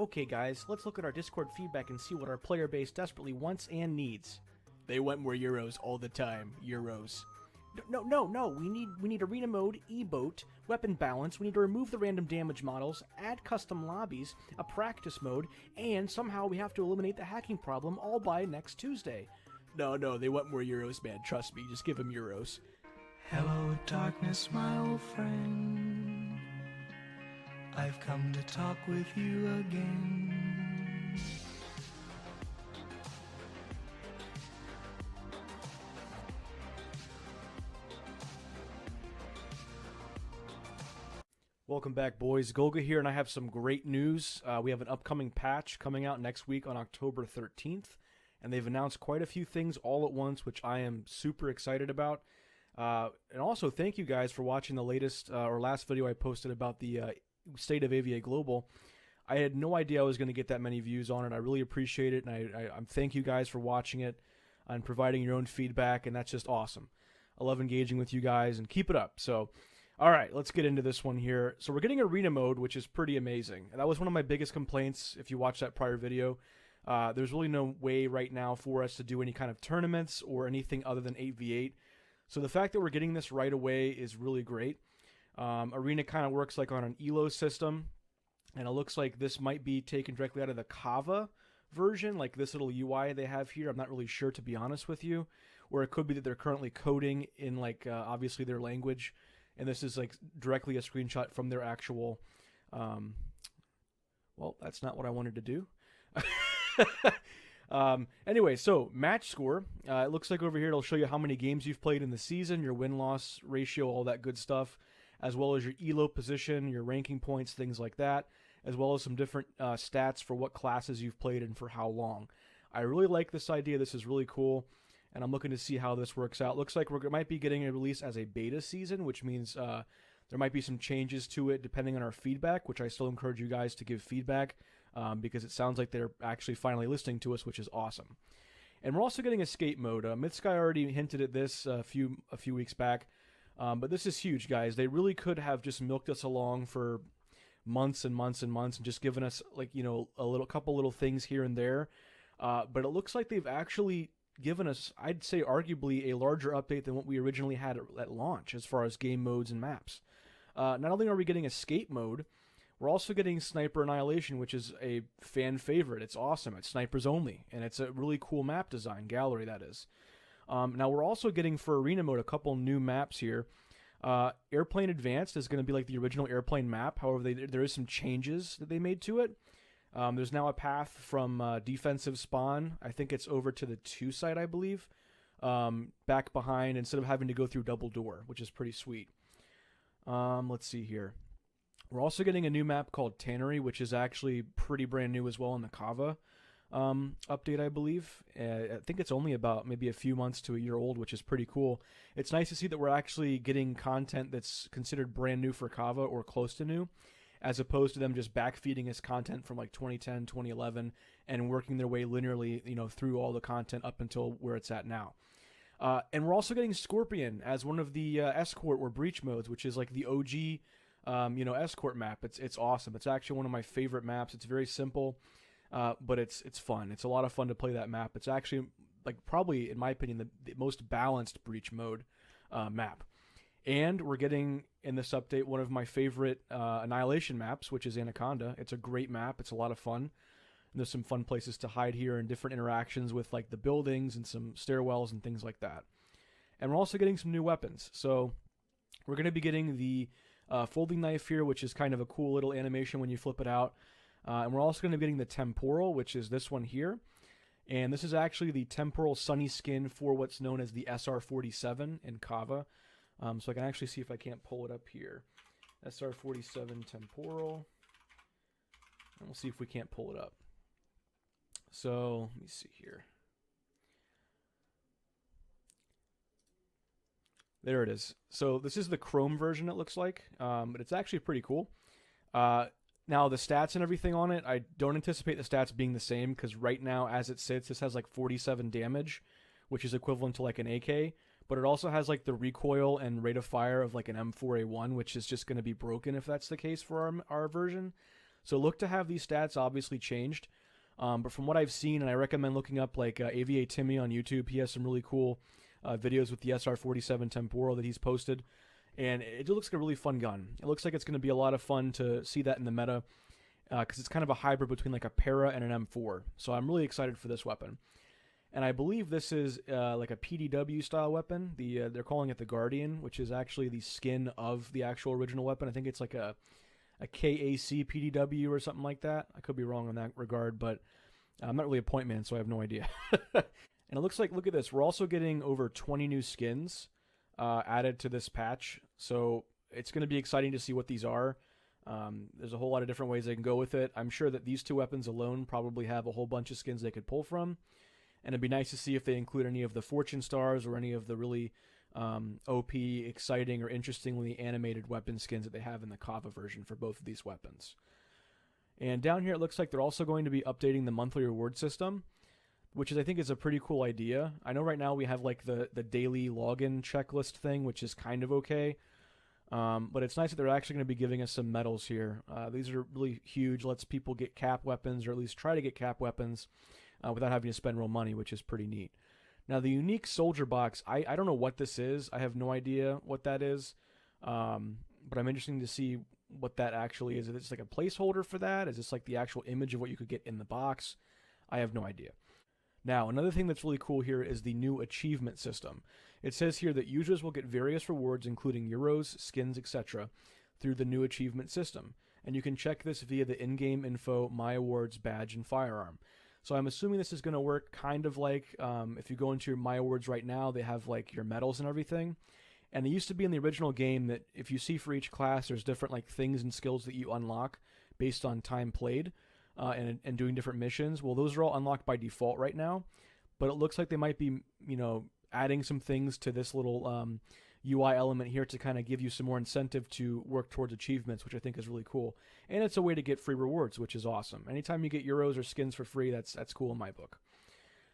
Okay guys, let's look at our Discord feedback and see what our player base desperately wants and needs. They want more Euros all the time. Euros. No. We need arena mode, e-boat, weapon balance. We need to remove the random damage models, add custom lobbies, a practice mode, and somehow we have to eliminate the hacking problem all by next Tuesday. No, they want more Euros, man. Trust me, just give them Euros. Hello, darkness, my old friend. I've come to talk with you again. Welcome back, boys. Golga here, and I have some great news. We have an upcoming patch coming out next week on October 13th, and they've announced quite a few things all at once, which I am super excited about. And also, thank you guys for watching the latest or last video I posted about the state of AvA Global. I had no idea I was going to get that many views on it. I really appreciate it, and I thank you guys for watching it and providing your own feedback, and that's just awesome. I love engaging with you guys, and keep it up. So, all right, let's get into this one here. So we're getting arena mode, which is pretty amazing. That was one of my biggest complaints if you watched that prior video. There's really no way right now for us to do any kind of tournaments or anything other than 8v8. So the fact that we're getting this right away is really great. Arena kind of works like on an ELO system, and it looks like this might be taken directly out of the AvA version, like this little UI they have here. I'm not really sure, to be honest with you. Or it could be that they're currently coding in like obviously their language, and this is like directly a screenshot from their actual well, that's not what I wanted to do. Anyway, so match score. It looks like over here it'll show you how many games you've played in the season, your win-loss ratio, all that good stuff, as well as your ELO position, your ranking points, things like that, as well as some different stats for what classes you've played and for how long. I really like this idea. This is really cool, and I'm looking to see how this works out. Looks like we might be getting a release as a beta season, which means there might be some changes to it depending on our feedback, which I still encourage you guys to give feedback. Because it sounds like they're actually finally listening to us, which is awesome. And we're also getting escape mode. Mythsky already hinted at this a few weeks back, but this is huge, guys. They really could have just milked us along for months and months and months and just given us, like, you know, a couple little things here and there. But it looks like they've actually given us, I'd say, arguably a larger update than what we originally had at launch as far as game modes and maps. Not only are we getting escape mode, we're also getting Sniper Annihilation, which is a fan favorite. It's awesome. It's snipers only, and it's a really cool map design, gallery that is. Now we're also getting for arena mode a couple new maps here. Airplane Advanced is going to be like the original airplane map. However, there is some changes that they made to it. There's now a path from defensive spawn. I think it's over to the 2 side, I believe, back behind instead of having to go through double door, which is pretty sweet. Let's see here. We're also getting a new map called Tannery, which is actually pretty brand new as well in the AvA update, I believe. I think it's only about maybe a few months to a year old, which is pretty cool. It's nice to see that we're actually getting content that's considered brand new for AvA or close to new, as opposed to them just backfeeding us content from like 2010, 2011, and working their way linearly, you know, through all the content up until where it's at now. And we're also getting Scorpion as one of the escort or breach modes, which is like the OG escort map. It's awesome. It's actually one of my favorite maps. It's very simple, but it's fun. It's a lot of fun to play that map. It's actually, like, probably, in my opinion, the most balanced breach mode map. And we're getting, in this update, one of my favorite Annihilation maps, which is Anaconda. It's a great map. It's a lot of fun. And there's some fun places to hide here and different interactions with, like, the buildings and some stairwells and things like that. And we're also getting some new weapons. So we're going to be getting the folding knife here, which is kind of a cool little animation when you flip it out. And we're also going to be getting the temporal, which is this one here. And this is actually the temporal sunny skin for what's known as the SR47 in AvA. So I can actually see if I can't pull it up here. SR47 temporal. And we'll see if we can't pull it up. So let me see here. There it is. So this is the Chrome version, it looks like, but it's actually pretty cool. Now, the stats and everything on it, I don't anticipate the stats being the same, because right now, as it sits, this has like 47 damage, which is equivalent to like an AK, but it also has like the recoil and rate of fire of like an M4A1, which is just going to be broken if that's the case for our version. So look to have these stats obviously changed. But from what I've seen, and I recommend looking up like AvA Timmy on YouTube. He has some really cool videos with the SR47 Temporal that he's posted. And it looks like a really fun gun. It looks like it's going to be a lot of fun to see that in the meta, because it's kind of a hybrid between like a Para and an M4. So I'm really excited for this weapon. And I believe this is like a PDW style weapon. They're calling it the Guardian, which is actually the skin of the actual original weapon. I think it's like a KAC PDW or something like that. I could be wrong in that regard, but I'm not really a point man, so I have no idea. And it looks like, look at this, we're also getting over 20 new skins added to this patch. So it's going to be exciting to see what these are. There's a whole lot of different ways they can go with it. I'm sure that these two weapons alone probably have a whole bunch of skins they could pull from. And it'd be nice to see if they include any of the Fortune Stars or any of the really OP, exciting, or interestingly animated weapon skins that they have in the Kava version for both of these weapons. And down here it looks like they're also going to be updating the monthly reward system, which I think is a pretty cool idea. I know right now we have like the daily login checklist thing, which is kind of okay. But it's nice that they're actually going to be giving us some medals here. These are really huge, lets people get cap weapons, or at least try to get cap weapons without having to spend real money, which is pretty neat. Now, the unique soldier box, I don't know what this is. I have no idea what that is. But I'm interested to see what that actually is. Is it like a placeholder for that? Is this like the actual image of what you could get in the box? I have no idea. Now, another thing that's really cool here is the new achievement system. It says here that users will get various rewards, including euros, skins, etc., through the new achievement system. And you can check this via the in-game info, My Awards, badge, and firearm. So I'm assuming this is going to work kind of like if you go into your My Awards right now, they have like your medals and everything. And they used to be in the original game that if you see for each class, there's different like things and skills that you unlock based on time played and doing different missions. Well, those are all unlocked by default right now. But it looks like they might be, adding some things to this little UI element here to kind of give you some more incentive to work towards achievements, which I think is really cool. And it's a way to get free rewards, which is awesome. Anytime you get euros or skins for free, that's cool in my book.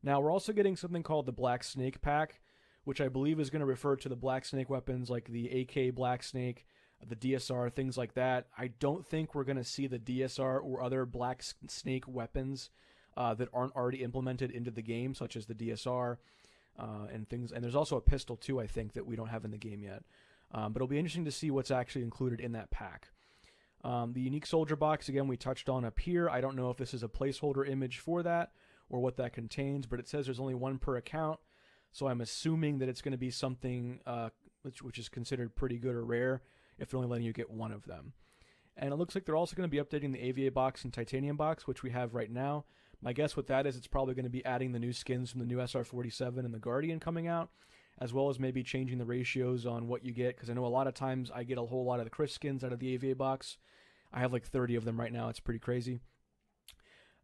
Now, we're also getting something called the Black Snake Pack, which I believe is going to refer to the Black Snake weapons like the AK Black Snake, the DSR, things like that. I don't think we're going to see the DSR or other Black Snake weapons that aren't already implemented into the game, such as the DSR and things. And there's also a pistol, too, I think, that we don't have in the game yet. But it'll be interesting to see what's actually included in that pack. The unique soldier box, again, we touched on up here. I don't know if this is a placeholder image for that or what that contains, but it says there's only one per account. So I'm assuming that it's going to be something which is considered pretty good or rare if they're only letting you get one of them. And it looks like they're also going to be updating the AvA box and titanium box, which we have right now. My guess with that is it's probably going to be adding the new skins from the new SR47 and the Guardian coming out, as well as maybe changing the ratios on what you get, because I know a lot of times I get a whole lot of the Chris skins out of the AvA box. I have like 30 of them right now. It's pretty crazy.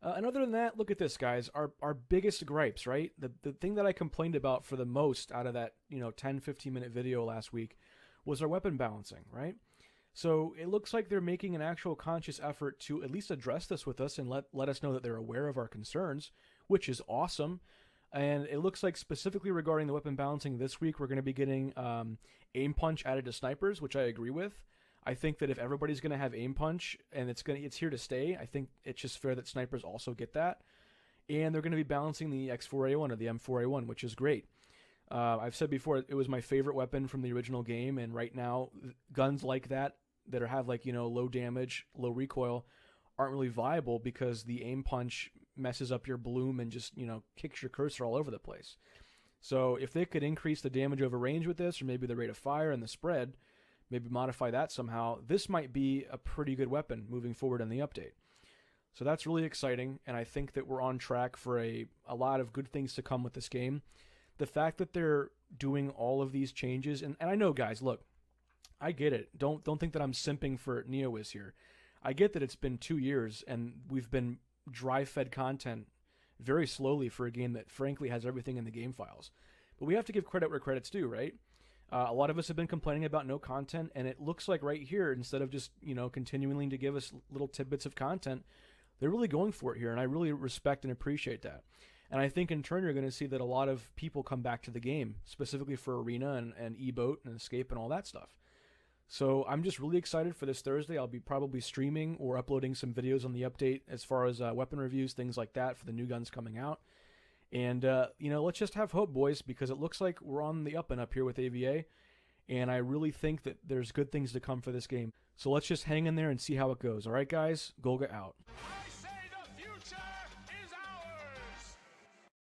And other than that, look at this, guys. Our biggest gripes, right? The thing that I complained about for the most out of that 10, 15-minute video last week was our weapon balancing, right? So it looks like they're making an actual conscious effort to at least address this with us and let us know that they're aware of our concerns, which is awesome. And it looks like specifically regarding the weapon balancing this week, we're going to be getting aim punch added to snipers, which I agree with. I think that if everybody's going to have aim punch and it's here to stay, I think it's just fair that snipers also get that. And they're going to be balancing the X4A1 or the M4A1, which is great. I've said before, it was my favorite weapon from the original game, and right now, guns like that have low damage, low recoil, aren't really viable because the aim punch messes up your bloom and just, kicks your cursor all over the place. So if they could increase the damage over range with this, or maybe the rate of fire and the spread, maybe modify that somehow, this might be a pretty good weapon moving forward in the update. So that's really exciting, and I think that we're on track for a lot of good things to come with this game. The fact that they're doing all of these changes, and I know, guys, look, I get it. Don't think that I'm simping for NeoWiz here. I get that it's been 2 years, and we've been dry-fed content very slowly for a game that, frankly, has everything in the game files. But we have to give credit where credit's due, right? A lot of us have been complaining about no content, and it looks like right here, instead of just, continuing to give us little tidbits of content, they're really going for it here, and I really respect and appreciate that. And I think in turn you're going to see that a lot of people come back to the game, specifically for Arena and E-Boat and Escape and all that stuff. So I'm just really excited for this Thursday. I'll be probably streaming or uploading some videos on the update as far as weapon reviews, things like that for the new guns coming out. And, let's just have hope, boys, because it looks like we're on the up and up here with AVA. And I really think that there's good things to come for this game. So let's just hang in there and see how it goes. All right, guys? Golga out.